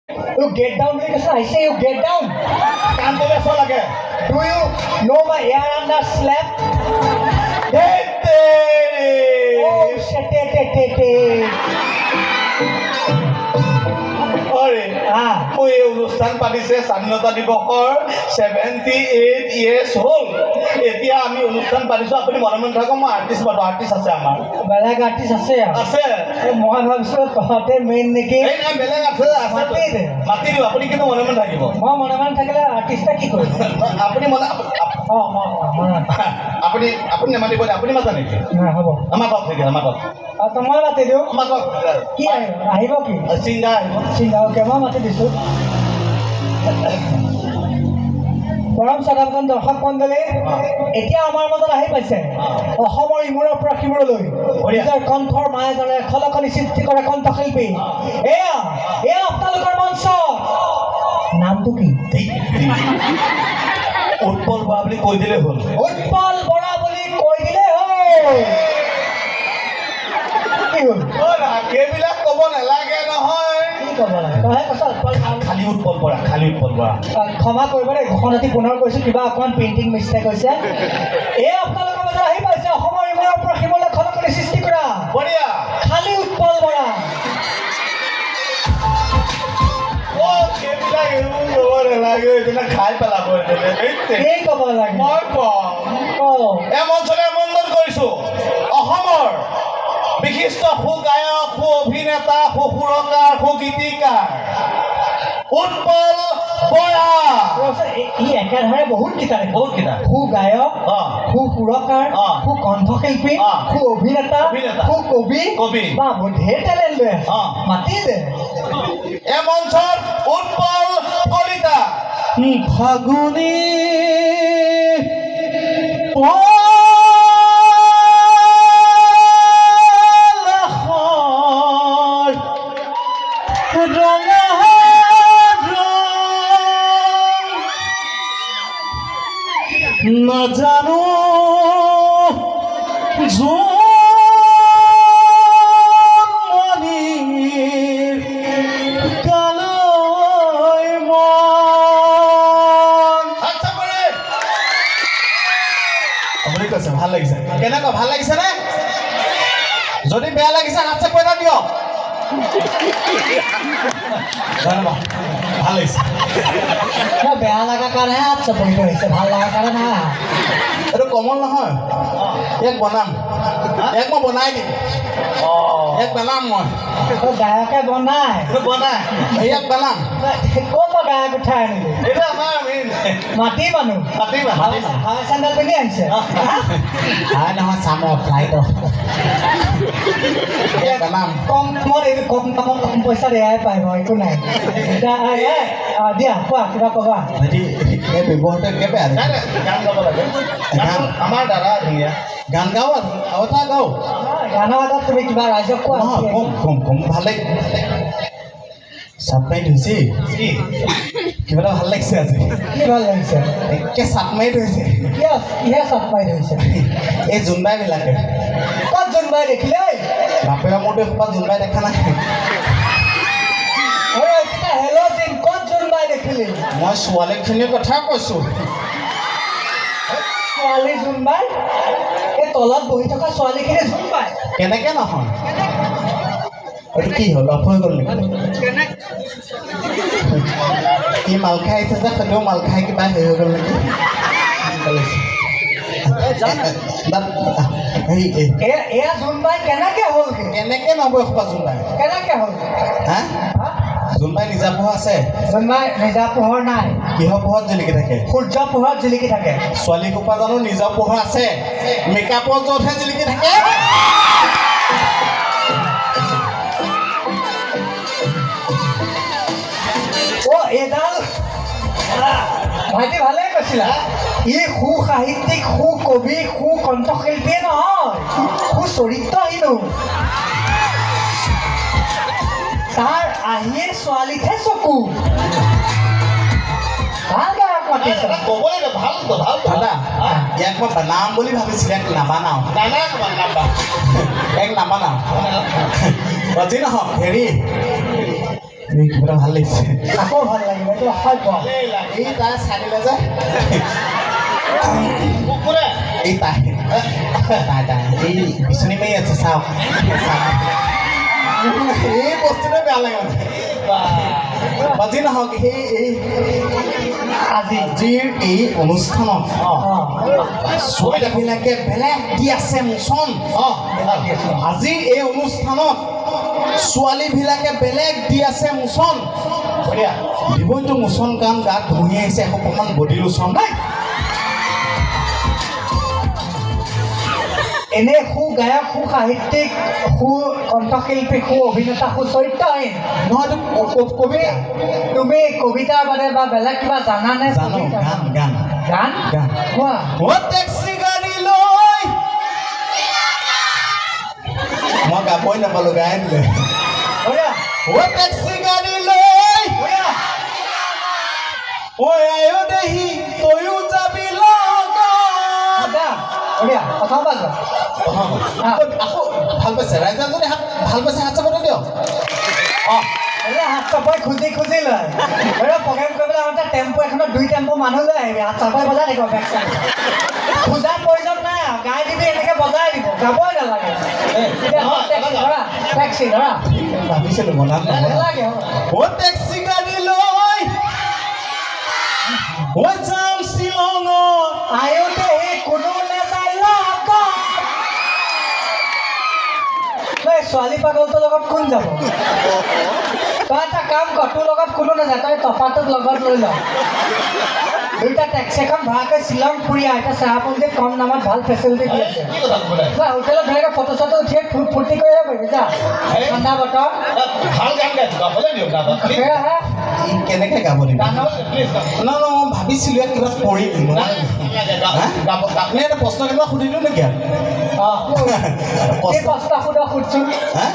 You get down because I say you get down. কাম কৰিলে চল লাগে Do you know my air under slap? Oh, shit. অৰে মই এই অনুষ্ঠান পাতিছে স্বাধীনতা দিৱসৰ 78 years হ'ল এতিয়া আমি অনুষ্ঠান পাতিছোঁ আপুনি মনে মনে থাকক মই আৰ্টিষ্ট পাতো আৰ্টিষ্ট আছে আমাৰ বেলেগ আৰ্টিষ্ট আছে আছে মই ভাবিছোঁ তহঁতে মেইন নেকি এই নাই বেলেগ আছে মাতি দিওঁ আপুনি কিন্তু মনে মনে থাকিব মই মনে মনে থাকিলে আৰ্টিষ্টে কি কৰিব আপুনি মনে আপুনি আপুনি নেমাতিব আপুনি মাতা নেকি হ'ব আমাৰ কওক নেকি আমাৰ কওক মই মাতি দিওঁ আমাৰ কওক কি আহিব কি ছিংগাৰ আহিব ছিংগাৰ অ'কে মই মাতি দিছোঁ পৰম শ্ৰদ্ধাৱান দৰ্শক মণ্ডলী এতিয়া আমাৰ মাজত আহি পাইছে অসমৰ ইমূৰৰ পৰা সিমূৰলৈ নিজৰ কণ্ঠৰ মায়াজালে খলকনি সৃষ্টি কৰা কণ্ঠশিল্পী এয়া আপোনালোকৰ মঞ্চ নামটো কি উৎপল বৰা বুলি কৈ দিলেই হ'ল উৎপল বৰা বুলি কৈ দিলেই হ'ল কি হ'ল সেইবিলাক ক'ব নালাগে নহয় কি ক'ব লাগে তইহে কৈছ উৎপল খালী উৎপল বৰা ক্ষমা কৰিব দেই ঘোষণাটি পুনৰ কৈছোঁ কিবা অকণমান প্ৰিণ্টিং মিষ্টেক হৈছে এই আপোনালোকৰ মাজত আহি পাইছে অসমৰ ইমূৰৰ পৰা সিমূৰলৈ খলকনি সৃষ্টি কৰা বঢ়িয়া খালী উৎপল বৰা সেইবিলাক এইবোৰ ক'ব নালাগে এইবিলাক খাই পেলাব এই ক'ব লাগে মই কওঁ এই মঞ্চলৈ আমন্ত্ৰণ কৰিছোঁ অসমৰ বিশিষ্ট সুগায়ক সু অভিনেতা সু সুৰকাৰ সু গীতিকাৰ উৎপল বৰা ই একেধাৰে বহুত কেইটা সু গায়ক সু সুৰকাৰ সু কণ্ঠশিল্পী সু অভিনেতা সু কবি বা ঢেৰ টেলেণ্ট লৈ আছে মাতি দে এই মঞ্চত উৎপল কলিতা ফাগুনী নাজানো ভাল লাগিছে কেনেকুৱা ভাল লাগিছে নে যদি বেয়া লাগিছে হাত চাপ এটা দিয়ক ধন্যবাদ ভাল লাগিছে বেয়া লগাৰ কাৰণেহে হাত চাপৰিটো হৈছে ভাল লগাৰ কাৰণে নাই এইটো কমল নহয় ইয়াক বনাম ইয়াক মই বনাই দিম ইয়াক বনাম মই গায়কে বনাই ইয়াক বনাম ক'ৰ পৰা গায়ক উঠাই আনিবি এইটো আমাৰ মাটি মানুহ হাৱাই চেণ্ডেল পিন্ধি আহিছে নহয় চামৰ ফ্লাইট বনাম কম দামত এইটো কম দামত কম পইচাত এয়াই পাৰিব একো নাই দিয়া কোৱা কিবা ক'বা এই ব্যৱহাৰটো একেবাৰে গান গাব লাগে আমাৰ দাদা ধুনীয়া গান গাওঁ আৰু এটা গাওঁ গানৰ আগত তুমি কিবা ৰাইজক কোৱা কম ভাল লাগে চাপ মাৰি ধৰিছে কিবা এটা ভাল লাগিছে আজি কি ভাল লাগিছে একে চাপ মাৰি ধৰিছে কিহে চাপ মাৰি ধৰিছে এই জোনবাইবিলাকে ক'ত জোনবাই দেখিলে বাপেৰ মোৰতো এসোপা জোনবাই দেখা নাই হেল্ল' জিন ক'ত জোনবাই দেখিলি মই ছোৱালীখিনিৰ কথা কৈছোঁ ছোৱালী জোনবাই এই তলত বহি থকা ছোৱালীখিনি জোনবাই কেনেকৈ নহয় এইটো কি হ'ল অফ হৈ গ'ল নেকি কি মাল খাই আহিছে যে সেইটোও মাল খাই কিবা হেৰি হৈ গ'ল নেকি এয়া জোনবাই কেনেকৈ হ'ল কেনেকৈ নহ'ব এসোপা জোনবাই কেনেকৈ হ'ল হা জোনবাই নিজা পোহৰ আছে জোনবাই নিজা পোহৰ নাই কিহৰ পোহৰত জিলিকি থাকে সূৰ্য পোহৰত জিলিকি থাকে ছোৱালী কোপা জানো নিজৰ পোহৰ আছে মেকআপৰ য'তহে জিলিকি থাকে এডাল ভাইটি ভালেই কৈছিলা ই সু সাহিত্যিক সু কবি সু কণ্ঠশিল্পীয়ে নহয় সু চৰিত্ৰহীনো তাৰ আহিয়ে ছোৱালীতহে চকু ভাল গায়ক মাতিছে দাদা ইয়াক মই বনাম বুলি ভাবিছিলোঁ ইয়াক নাবানাওঁ ইয়াক নাবানাওঁ আজি নহওক হেৰি এই কিবা ভাল লাগিছে আকৌ ভাল লাগিলে এইটো হয় কোৱা এই তাই চানিলে যে কোনে এই তাই এই বিচনী মাৰি আছে চাওক এই বস্তুটোৱে বেয়া লাগে বাজি নহওক এই আজিৰ এই অনুষ্ঠানত ছোৱালীবিলাকে বেলেগ দি আছে মোচন আজিৰ এই অনুষ্ঠানত ছোৱালীবিলাকে বেলেগ দি আছে মোচন দিবইতো মোচন গান গাত ধুনীয়া আহিছে অকণমান বডি লোচন নাই এনে সু গায়ক সু সাহিত্যিক সু কণ্ঠশিল্পী সু অভিনেতা সু চৰিত্ৰহীন নহয়তো কবিতা তুমি কবিতাৰ বাদে বা বেলেগ কিবা জানানে জানো গান গান গান গান কোৱা অ' টেক্সি গাড়ী লৈ মই গাবই নাপালোঁ গাই দিলে বঢ়িয়া অ' টেক্সি গাড়ী লৈ বঢ়িয়া ঐ আয়ো দেহি তয়ো যাবি লগত আদা বঢ়িয়া প্ৰথম বাৰ আকৌ ভাল পাইছে ৰাইজে যদি ভাল পাইছে হাত চাপতে দিয়ক অঁ হাত চাপাই খুজি খুজি লয় প্ৰগ্ৰেম কৰিবলৈ আহোঁতে টেম্পু এখনত 2 টেম্পু মানুহ লৈ আহিবি হাত চাপাই বজাই থাকিব বেক চাইড খোজাৰ প্ৰয়োজন নাই আৰু গাই দিবি এনেকৈ বজাই দিব গাবই নালাগে টেক্সি ধৰা ভাবিছিলোঁ বনাম নালাগে অ' টেক্সি গাড়ী লৈ ঐ যাম শ্বিলঙত আয়োতে কোনো নাযায় লগত ছোৱালী পাগলটোৰ লগত কোন যাব তই এটা কাম কৰ তোৰ লগত কোনো নাযায় তই টপাটোক লগত লৈ ল 2টা টেক্সি এখন ভাড়াকৈ শ্বিলং ফুৰি আহ এতিয়া চেৰাপুঞ্জীত কম দামত ভাল ফেচিলিটি দি আছে হোটেলত ধুনীয়াকৈ ফটো চটো উঠিয়ে ফূৰ্তি কৰিব পাৰিবি যা ঠাণ্ডা বতৰ ভাল গান গাইছোঁ গাবলৈ দিয়ক গানত সেয়াহে কেনেকৈ গাব দিব গানত প্লিজ ন মই ভাবিছিলোঁ ইয়াত কিবা কৰি দিম আপুনি এটা প্ৰশ্ন কেইটা সুধিলোঁ নেকি অঁ এই প্ৰশ্ন সুধক সুধচোন হা